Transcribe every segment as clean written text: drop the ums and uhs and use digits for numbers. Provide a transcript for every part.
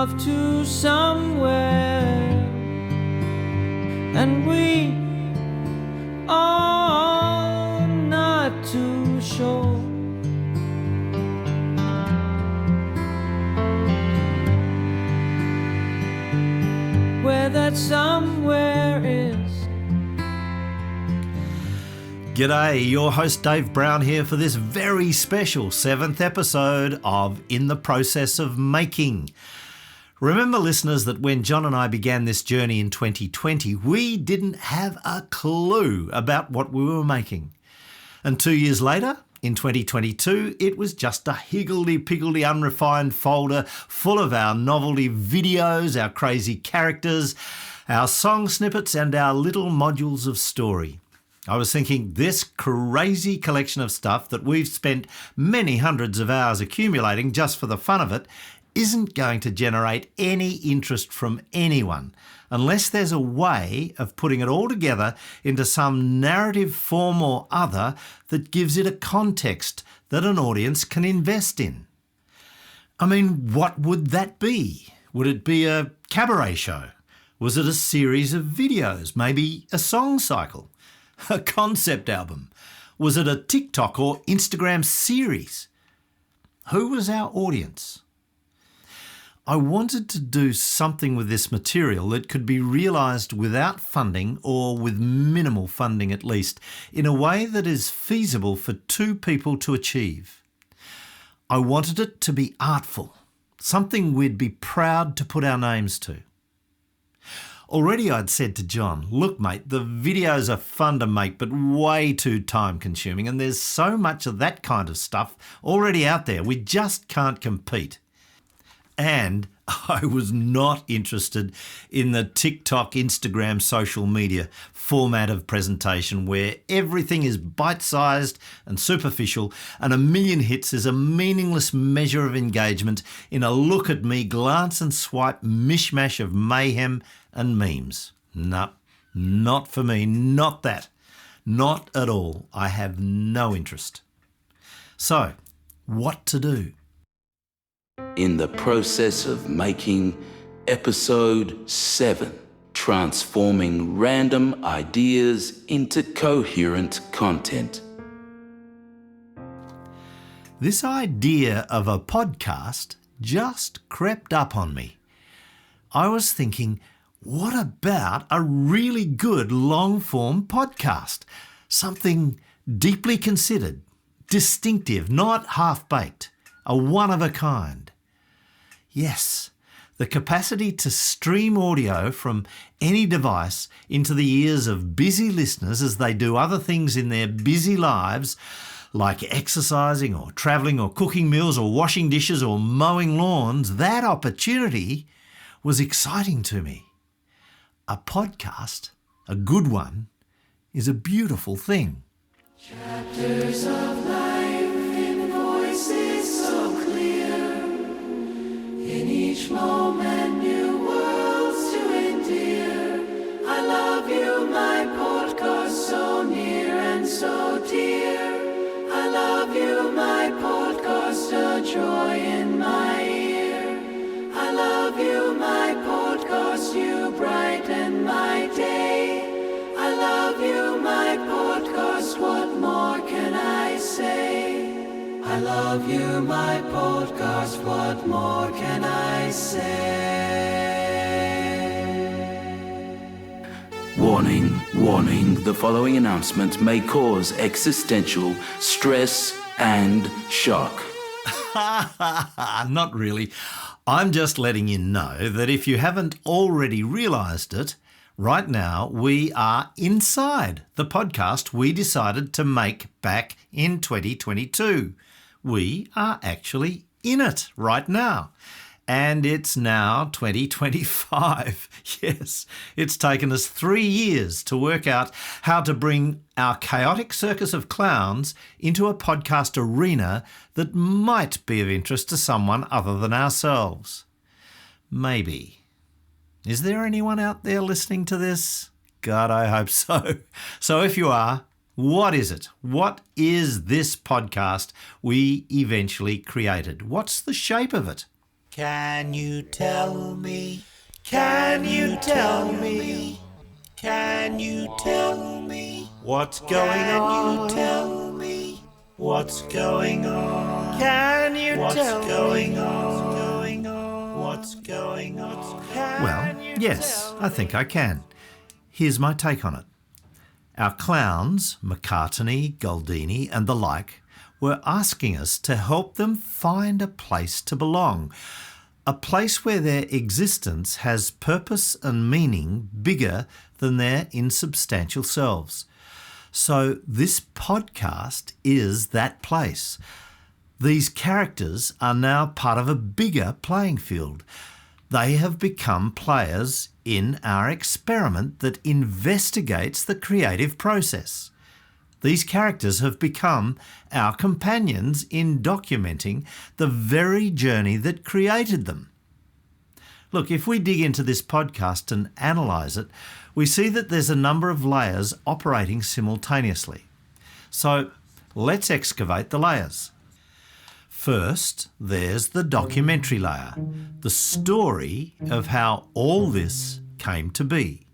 off to somewhere, and we are not too sure. Where that somewhere is. G'day, your host Dave Brown here for this very special 7th episode of In the Process of Making. Remember, listeners, that when John and I began this journey in 2020, we didn't have a clue about what we were making. And 2 years later, in 2022, it was just a higgledy-piggledy unrefined folder full of our novelty videos, our crazy characters, our song snippets and our little modules of story. I was thinking, this crazy collection of stuff that we've spent many hundreds of hours accumulating just for the fun of it isn't going to generate any interest from anyone unless there's a way of putting it all together into some narrative form or other that gives it a context that an audience can invest in. I mean, what would that be? Would it be a cabaret show? Was it a series of videos? Maybe a song cycle? A concept album? Was it a TikTok or Instagram series? Who was our audience? I wanted to do something with this material that could be realised without funding, or with minimal funding at least, in a way that is feasible for two people to achieve. I wanted it to be artful, something we'd be proud to put our names to. Already I'd said to John, look mate, the videos are fun to make but way too time consuming, and there's so much of that kind of stuff already out there, we just can't compete. And I was not interested in the TikTok, Instagram, social media format of presentation where everything is bite-sized and superficial and a million hits is a meaningless measure of engagement in a look at me, glance and swipe mishmash of mayhem and memes. No, not for me, not that. Not at all. I have no interest. So, what to do? In the Process of Making, Episode 7, Transforming Random Ideas into Coherent Content. This idea of a podcast just crept up on me. I was thinking, what about a really good long-form podcast? Something deeply considered, distinctive, not half-baked, a one-of-a-kind. Yes, the capacity to stream audio from any device into the ears of busy listeners as they do other things in their busy lives, like exercising or travelling or cooking meals or washing dishes or mowing lawns, that opportunity was exciting to me. A podcast, a good one, is a beautiful thing. Chapters of life in voices so clear, in each moment new worlds to endear. I love you, my podcast, so near and so dear. I love you, my podcast, a joy in my ear. I love you, my podcast, you brighten my day. I love you, my podcast, what more can I say? I love you, my podcast, what more can I say? Warning, warning, the following announcement may cause existential stress and shock. Not really. I'm just letting you know that if you haven't already realised it, right now we are inside the podcast we decided to make back in 2022. We are actually in it right now. And it's now 2025. Yes, it's taken us 3 years to work out how to bring our chaotic circus of clowns into a podcast arena that might be of interest to someone other than ourselves. Maybe. Is there anyone out there listening to this? God, I hope so. So if you are, what is it? What is this podcast we eventually created? What's the shape of it? Can you tell me? Can you tell me? Can you tell me what's going on? Can you tell me what's going on? Can you tell me what's going on? Well, yes, I think I can. Here's my take on it. Our clowns, McCartney, Goldini and the like, were asking us to help them find a place to belong, a place where their existence has purpose and meaning bigger than their insubstantial selves. So this podcast is that place. These characters are now part of a bigger playing field. They have become players in our experiment that investigates the creative process. These characters have become our companions in documenting the very journey that created them. Look, if we dig into this podcast and analyse it, we see that there's a number of layers operating simultaneously. So let's excavate the layers. First, there's the documentary layer, the story of how all this came to be.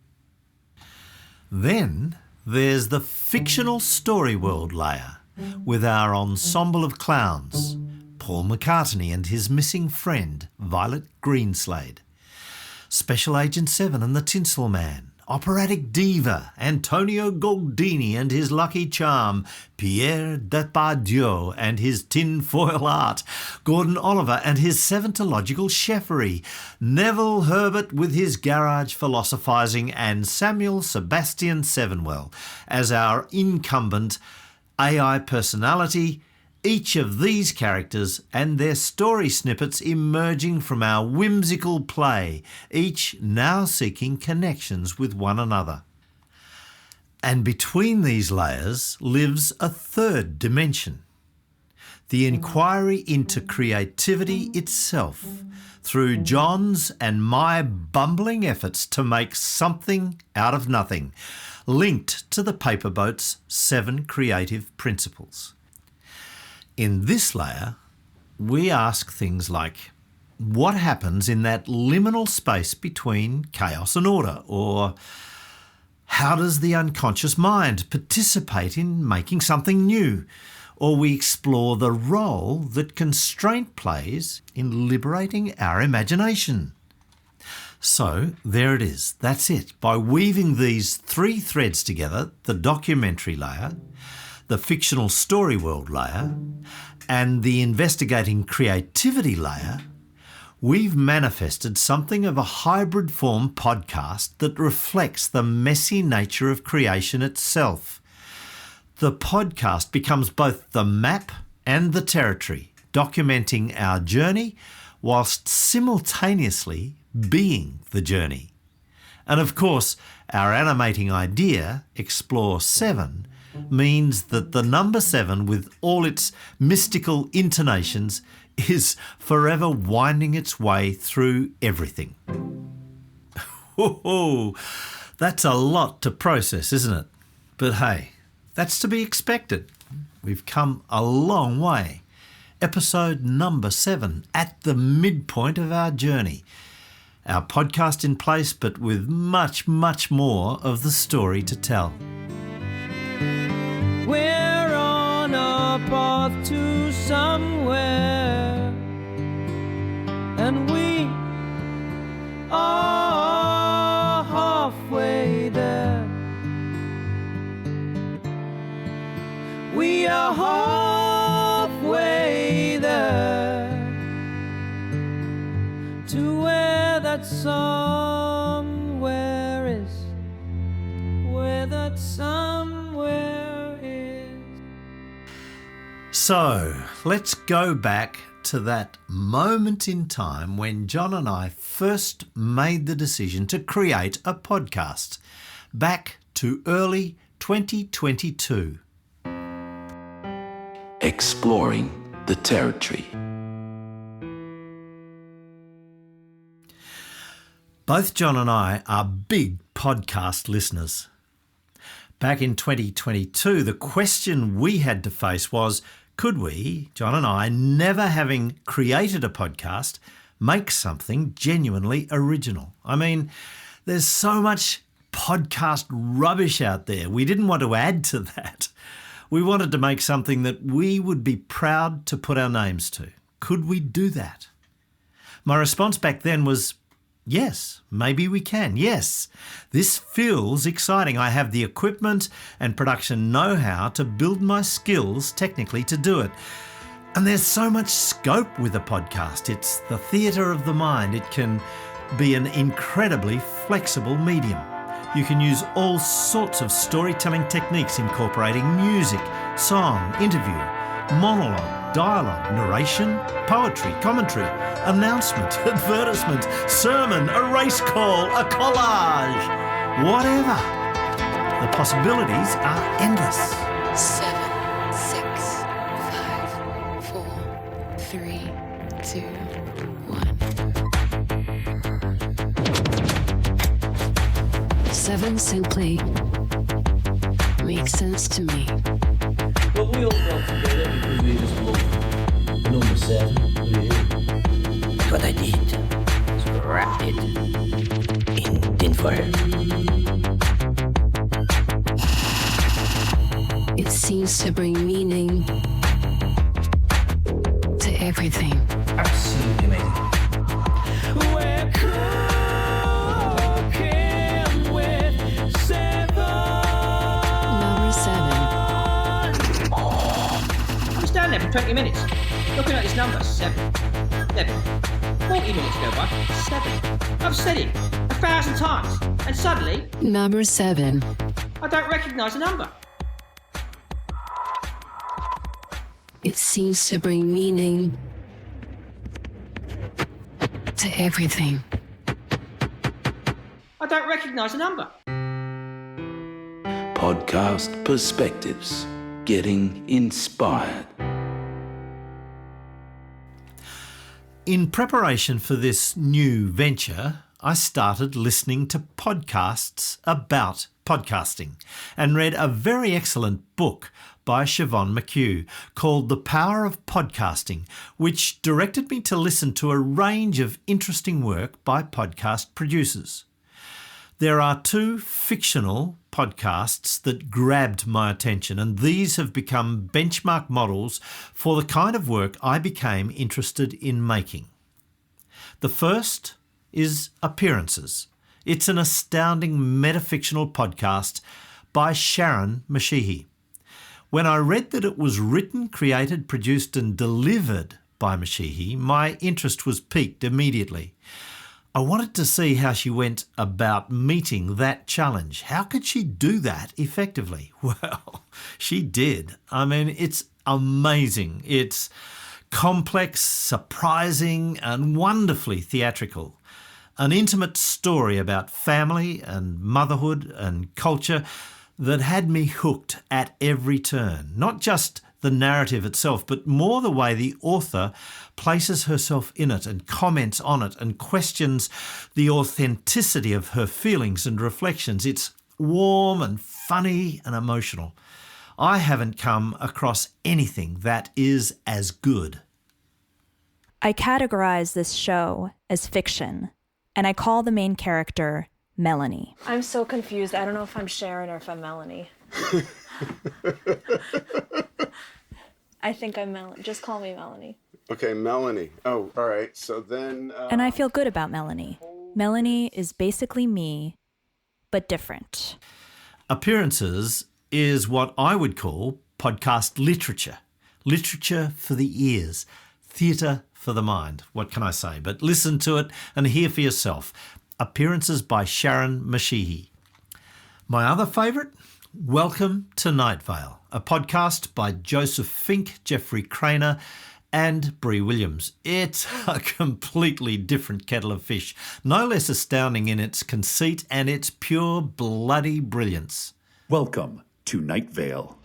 Then there's the fictional story world layer with our ensemble of clowns, Paul McCartney and his missing friend, Violet Greenslade, Special Agent 7 and the Tinsel Man, Operatic Diva, Antonio Goldini and his lucky charm, Pierre Depardieu and his tinfoil art, Gordon Oliver and his Seventological chefery, Neville Herbert with his garage philosophising, and Samuel Sebastian Sevenwell as our incumbent AI personality, each of these characters and their story snippets emerging from our whimsical play, each now seeking connections with one another. And between these layers lives a third dimension, the inquiry into creativity itself through Jon's and my bumbling efforts to make something out of nothing, linked to the Paperboat's 7 creative principles. In this layer, we ask things like, what happens in that liminal space between chaos and order? Or how does the unconscious mind participate in making something new? Or we explore the role that constraint plays in liberating our imagination. So there it is. That's it. By weaving these 3 threads together, the documentary layer, the fictional story world layer, and the investigating creativity layer, we've manifested something of a hybrid form podcast that reflects the messy nature of creation itself. The podcast becomes both the map and the territory, documenting our journey whilst simultaneously being the journey. And of course, our animating idea, Explore 7, means that the number 7, with all its mystical intonations, is forever winding its way through everything. Oh, that's a lot to process, isn't it? But hey, that's to be expected. We've come a long way. Episode number 7, at the midpoint of our journey. Our podcast in place, but with much, much more of the story to tell. We're on a path to somewhere, and we are halfway there. We are halfway there to where that somewhere is, where that somewhere is. So let's go back to that moment in time when Jon and I first made the decision to create a podcast, back to early 2022. Exploring the territory. Both Jon and I are big podcast listeners. Back in 2022, the question we had to face was, could we, Jon and I, never having created a podcast, make something genuinely original. I mean, there's so much podcast rubbish out there. We didn't want to add to that. We wanted to make something that we would be proud to put our names to. Could we do that? My response back then was, yes, maybe we can. Yes, this feels exciting. I have the equipment and production know-how to build my skills technically to do it. And there's so much scope with a podcast. It's the theatre of the mind. It can be an incredibly flexible medium. You can use all sorts of storytelling techniques incorporating music, song, interview, monologue, dialogue, narration, poetry, commentary, announcement, advertisement, sermon, a race call, a collage, whatever. The possibilities are endless. 7, 6, 5, 4, 3, 2, 1. 7 simply makes sense to me. Well, we all got together because we just loved number 7. That's what I did. Scrapped it in tinfoil. It seems to bring meaning to everything. Absolutely amazing. We're cooking with 7. Number 7. I'm standing there for 20 minutes, looking at this number, 7. 40 minutes go by, 7. I've said it 1,000 times, and suddenly, Number 7. I don't recognise the number. It seems to bring meaning to everything. I don't recognise the number. Podcast Perspectives. Getting inspired. In preparation for this new venture, I started listening to podcasts about podcasting and read a very excellent book by Siobhan McHugh called The Power of Podcasting, which directed me to listen to a range of interesting work by podcast producers. There are 2 fictional podcasts that grabbed my attention, and these have become benchmark models for the kind of work I became interested in making. The first is Appearances. It's an astounding meta-fictional podcast by Sharon Mashihi. When I read that it was written, created, produced and delivered by Mashihi, my interest was piqued immediately. I wanted to see how she went about meeting that challenge. How could she do that effectively? Well, she did. I mean, it's amazing. It's complex, surprising and wonderfully theatrical. An intimate story about family and motherhood and culture that had me hooked at every turn. Not just the narrative itself, but more the way the author places herself in it and comments on it and questions the authenticity of her feelings and reflections. It's warm and funny and emotional. I haven't come across anything that is as good. I categorize this show as fiction, and I call the main character Melanie. I'm so confused. I don't know if I'm Sharon or if I'm Melanie. I think I'm Melanie. Just call me Melanie. Okay, Melanie. Oh, all right. So then... And I feel good about Melanie. Melanie is basically me, but different. Appearances is what I would call podcast literature. Literature for the ears. Theatre for the mind. What can I say? But listen to it and hear for yourself. Appearances by Sharon Mashihi. My other favourite, Welcome to Night Vale, a podcast by Joseph Fink, Jeffrey Craner and Bree Williams. It's a completely different kettle of fish, no less astounding in its conceit and its pure bloody brilliance. Welcome to Night Vale.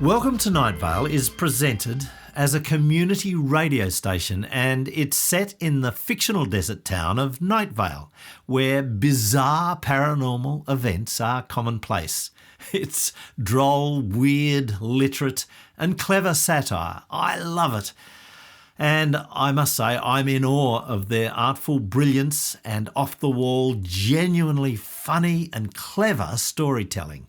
Welcome to Night Vale is presented as a community radio station, and it's set in the fictional desert town of Night Vale, where bizarre paranormal events are commonplace. It's droll, weird, literate, and clever satire. I love it. And I must say, I'm in awe of their artful brilliance and off-the-wall, genuinely funny and clever storytelling.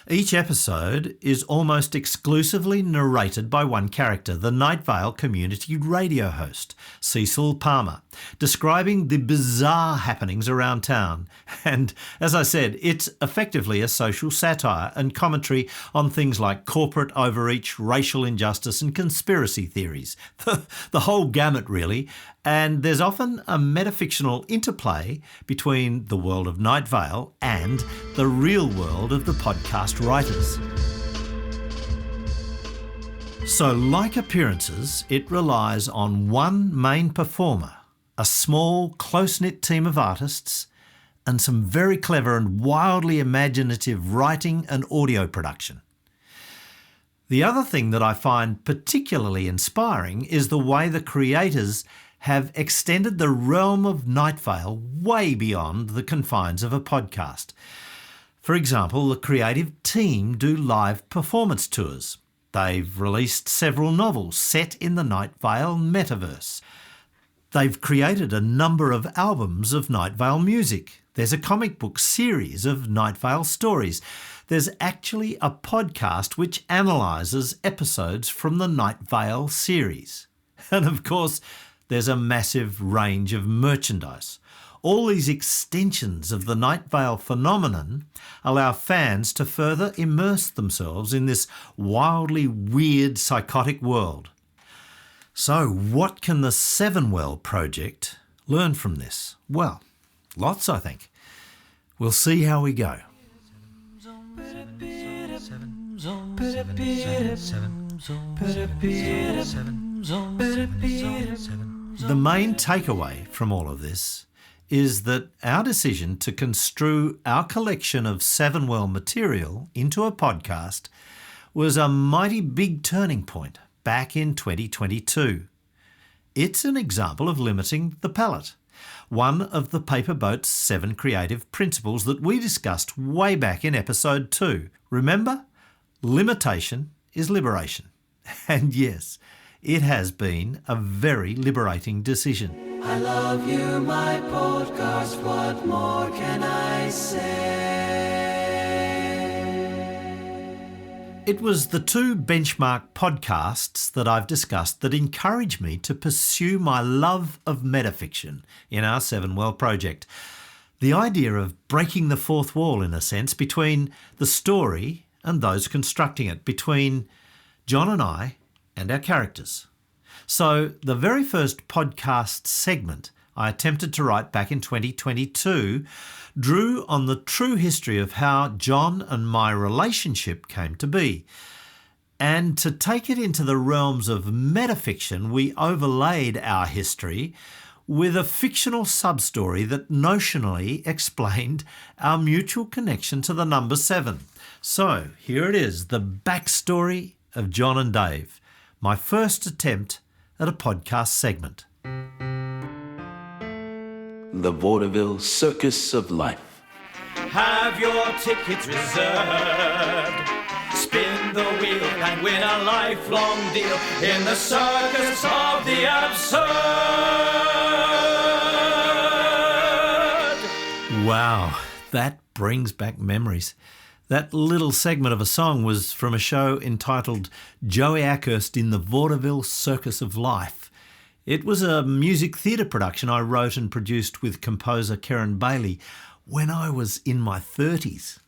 Each episode is almost exclusively narrated by one character, the Night Vale community radio host, Cecil Palmer, describing the bizarre happenings around town. And as I said, it's effectively a social satire and commentary on things like corporate overreach, racial injustice and conspiracy theories. The whole gamut, really. And there's often a meta-fictional interplay between the world of Night Vale and the real world of the podcast writers. So, like appearances, it relies on one main performer, a small, close-knit team of artists, and some very clever and wildly imaginative writing and audio production. The other thing that I find particularly inspiring is the way the creators have extended the realm of Night Vale way beyond the confines of a podcast. For example, the creative team do live performance tours. They've released several novels set in the Night Vale metaverse. They've created a number of albums of Night Vale music. There's a comic book series of Night Vale stories. There's actually a podcast which analyses episodes from the Night Vale series. And of course, there's a massive range of merchandise. All these extensions of the Night Vale phenomenon allow fans to further immerse themselves in this wildly weird, psychotic world. So what can the Sevenwell project learn from this? Well, lots, I think. We'll see how we go. The main takeaway from all of this is that our decision to construe our collection of Sevenwell material into a podcast was a mighty big turning point back in 2022. It's an example of limiting the palette, one of the Paper Boat's 7 creative principles that we discussed way back in episode 2. Remember? Limitation is liberation. And yes, it has been a very liberating decision. I love you, my podcast. What more can I say? It was the 2 benchmark podcasts that I've discussed that encouraged me to pursue my love of metafiction in our Sevenwell project. The idea of breaking the fourth wall, in a sense, between the story and those constructing it, between Jon and I and our characters. So the very first podcast segment I attempted to write back in 2022 drew on the true history of how Jon and my relationship came to be. And to take it into the realms of metafiction, we overlaid our history with a fictional sub-story that notionally explained our mutual connection to the number 7. So here it is, the backstory of Jon and Dave, my first attempt at a podcast segment. The Vaudeville Circus of Life. Have your tickets reserved. Spin the wheel and win a lifelong deal in the circus of the absurd. Wow, that brings back memories. That little segment of a song was from a show entitled Joey Ackhurst in the Vaudeville Circus of Life. It was a music theatre production I wrote and produced with composer Karen Bailey when I was in my 30s.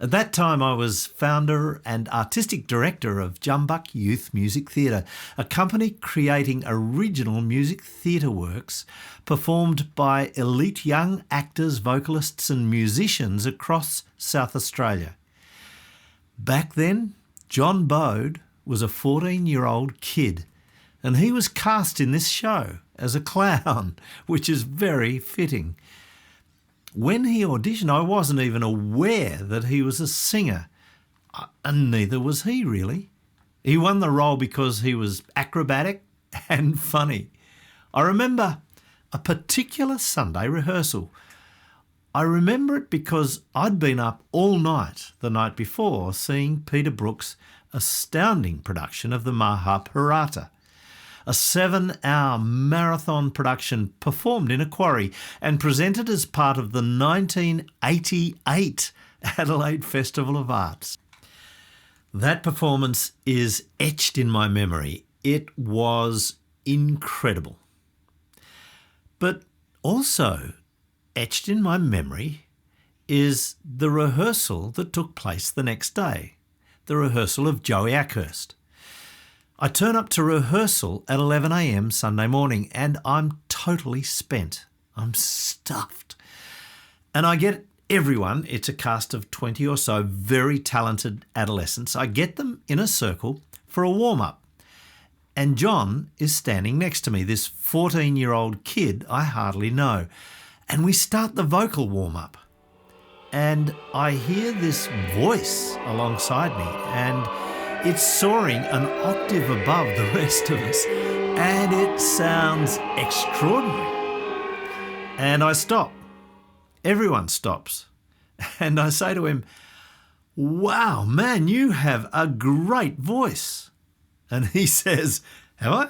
At that time, I was founder and artistic director of Jumbuck Youth Music Theatre, a company creating original music theatre works performed by elite young actors, vocalists and musicians across South Australia. Back then, John Bode was a 14-year-old kid, and he was cast in this show as a clown, which is very fitting. When he auditioned, I wasn't even aware that he was a singer, and neither was he really. He won the role because he was acrobatic and funny. I remember a particular Sunday rehearsal. I remember it because I'd been up all night the night before seeing Peter Brook's astounding production of the Mahabharata, a 7-hour marathon production performed in a quarry and presented as part of the 1988 Adelaide Festival of Arts. That performance is etched in my memory. It was incredible. But also etched in my memory is the rehearsal that took place the next day, the rehearsal of Joey Ackhurst. I turn up to rehearsal at 11 a.m. Sunday morning and I'm totally spent. I'm stuffed. And I get everyone, it's a cast of 20 or so very talented adolescents, I get them in a circle for a warm-up. And Jon is standing next to me, this 14-year-old kid I hardly know. And we start the vocal warm-up. And I hear this voice alongside me and it's soaring an octave above the rest of us and it sounds extraordinary. And I stop. Everyone stops. And I say to him, "Wow, man, you have a great voice." And he says, "Have I?"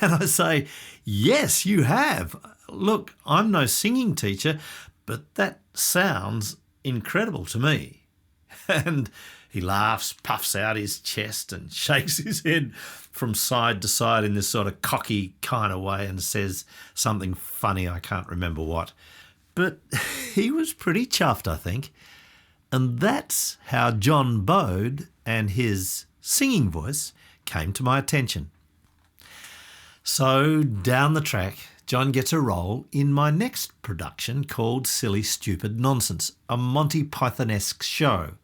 And I say, "Yes, you have. Look, I'm no singing teacher, but that sounds incredible to me." And he laughs, puffs out his chest and shakes his head from side to side in this sort of cocky kind of way and says something funny, I can't remember what. But he was pretty chuffed, I think. And that's how Jon Bode and his singing voice came to my attention. So down the track, Jon gets a role in my next production called Silly Stupid Nonsense, a Monty Python-esque show.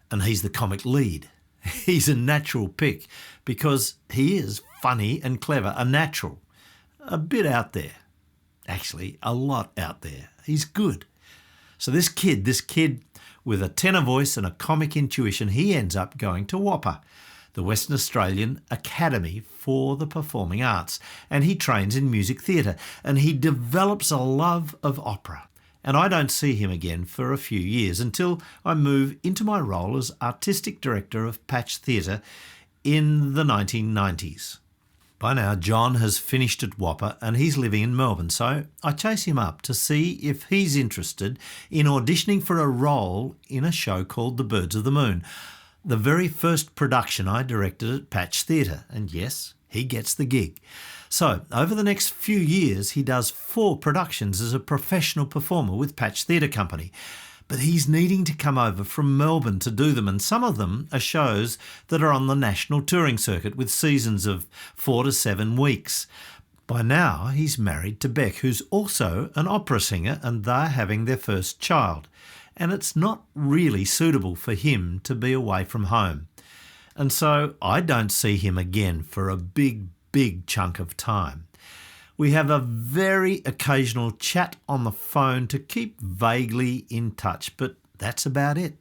And he's the comic lead. He's a natural pick because he is funny and clever, a natural, a bit out there. Actually, a lot out there. He's good. So this kid with a tenor voice and a comic intuition, he ends up going to WAPA, the Western Australian Academy for the Performing Arts, and he trains in music theatre and he develops a love of opera. And I don't see him again for a few years until I move into my role as artistic director of Patch Theatre in the 1990s. By now, Jon has finished at WAPA and he's living in Melbourne, so I chase him up to see if he's interested in auditioning for a role in a show called The Birds of the Moon, the very first production I directed at Patch Theatre, and yes, he gets the gig. So, over the next few years, he does 4 productions as a professional performer with Patch Theatre Company. But he's needing to come over from Melbourne to do them, and some of them are shows that are on the national touring circuit with seasons of 4 to 7 weeks. By now, he's married to Beck, who's also an opera singer, and they're having their first child. And it's not really suitable for him to be away from home. And so I don't see him again for a big chunk of time. We have a very occasional chat on the phone to keep vaguely in touch, but that's about it.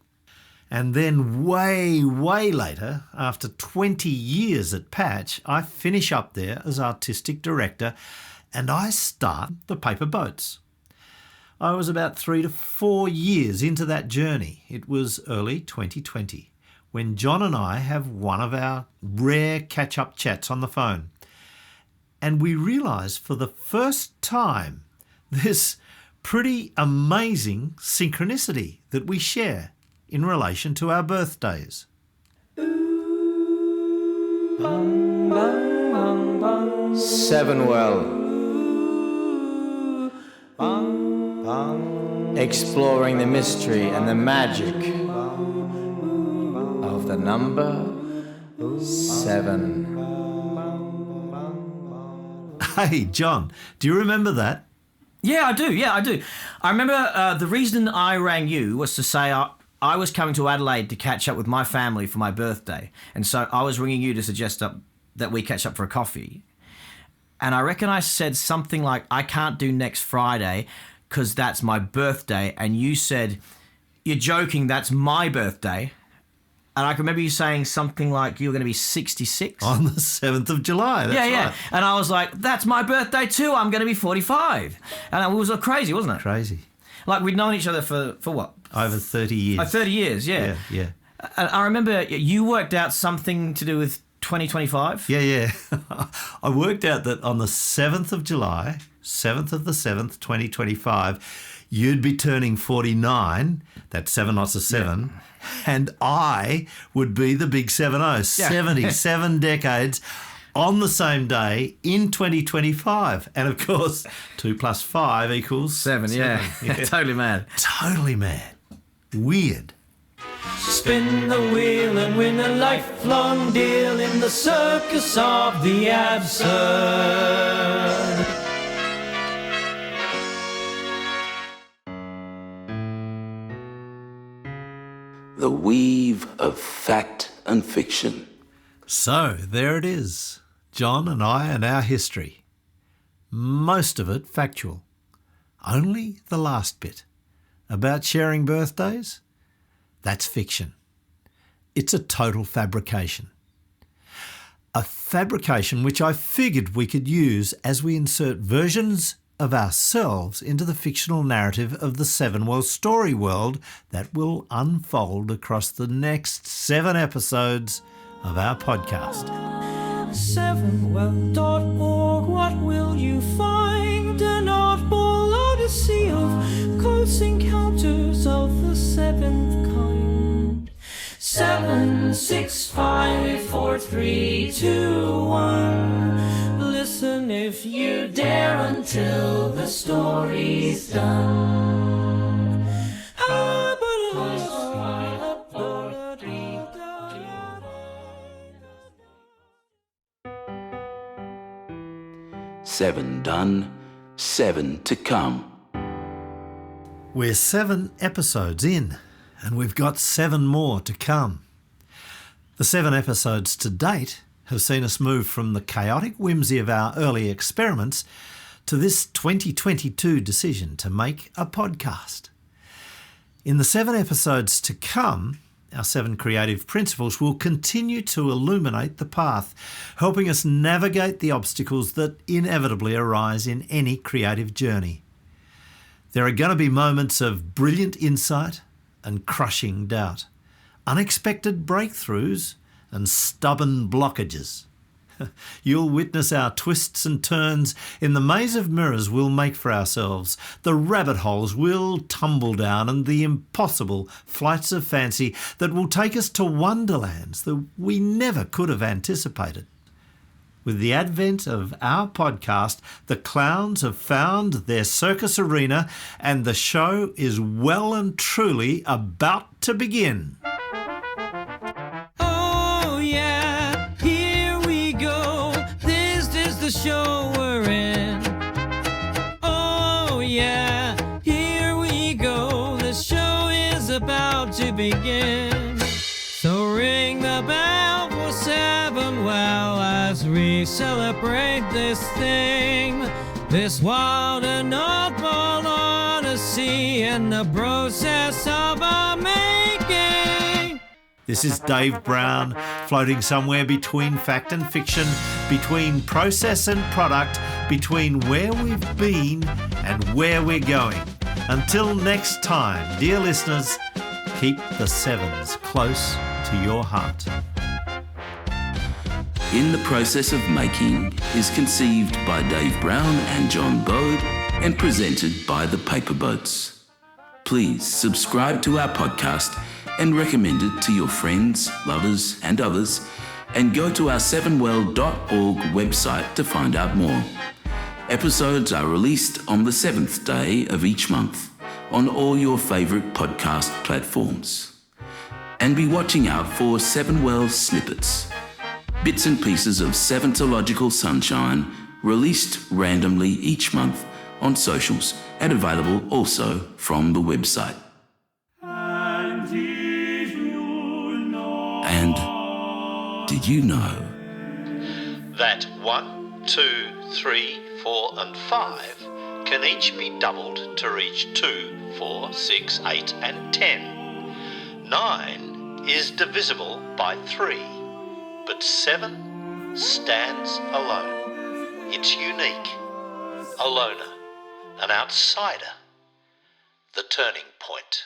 And then way later, after 20 years at Patch, I finish up there as artistic director and I start the Paper Boats. I was about 3 to 4 years into that journey. It was early 2020 when Jon and I have one of our rare catch-up chats on the phone. And we realise for the first time this pretty amazing synchronicity that we share in relation to our birthdays. Sevenwell. Exploring the mystery and the magic of the number 7. Hey, Jon, do you remember that? Yeah, I do. I remember the reason I rang you was to say I was coming to Adelaide to catch up with my family for my birthday. And so I was ringing you to suggest that we catch up for a coffee. And I reckon I said something like, I can't do next Friday because that's my birthday. And you said, you're joking, that's my birthday. And I can remember you saying something like you were going to be 66. On the 7th of July, that's right. And I was like, that's my birthday too. I'm going to be 45. And it was crazy, wasn't it? Crazy. Like we'd known each other for what? Over 30 years. 30 years, yeah. Yeah. And I remember you worked out something to do with 2025. Yeah. I worked out that on the 7th of July, 7th of the 7th, 2025, you'd be turning 49, that's 7 lots of 7, and I would be the big 70, 77 decades on the same day in 2025. And of course, 2 plus 5 equals 7, yeah. Totally mad. Totally mad. Weird. Spin the wheel and win a lifelong deal in the circus of the absurd. The weave of fact and fiction. So there it is. John and I and our history. Most of it factual. Only the last bit about sharing birthdays, that's fiction. It's a total fabrication. A fabrication which I figured we could use as we insert versions of ourselves into the fictional narrative of the Seven Well story world that will unfold across the next 7 episodes of our podcast. 7well.org, what will you find? An oddball odyssey of close encounters of the 7th kind. 7, 6, 5, 4, 3, 2, 1. Listen if you dare until the story's done. 7 done, 7 to come. We're 7 episodes in, and we've got 7 more to come. The 7 episodes to date have seen us move from the chaotic whimsy of our early experiments to this 2022 decision to make a podcast. In the 7 episodes to come, our 7 creative principles will continue to illuminate the path, helping us navigate the obstacles that inevitably arise in any creative journey. There are going to be moments of brilliant insight and crushing doubt, unexpected breakthroughs and stubborn blockages. You'll witness our twists and turns in the maze of mirrors we'll make for ourselves, the rabbit holes we'll tumble down, and the impossible flights of fancy that will take us to wonderlands that we never could have anticipated. With the advent of our podcast, the clowns have found their circus arena, and the show is well and truly about to begin. Show we're in. Oh yeah, here we go. The show is about to begin. So ring the bell for 7 well as we celebrate this thing, this wild and oddball odyssey in the process of our making. This is Dave Brown, floating somewhere between fact and fiction, between process and product, between where we've been and where we're going. Until next time, dear listeners, keep the 7s close to your heart. In the Process of Making is conceived by Dave Brown and John Bode and presented by the Paperboats. Please subscribe to our podcast and recommend it to your friends, lovers and others, and go to our 7well.org website to find out more. Episodes are released on the 7th day of each month on all your favourite podcast platforms. And be watching out for 7well snippets, bits and pieces of 7thological sunshine released randomly each month on socials and available also from the website. And did you know that 1, 2, 3, 4 and 5 can each be doubled to reach 2, 4, 6, 8 and 10. 9 is divisible by 3, but 7 stands alone. It's unique, a loner, an outsider, the turning point.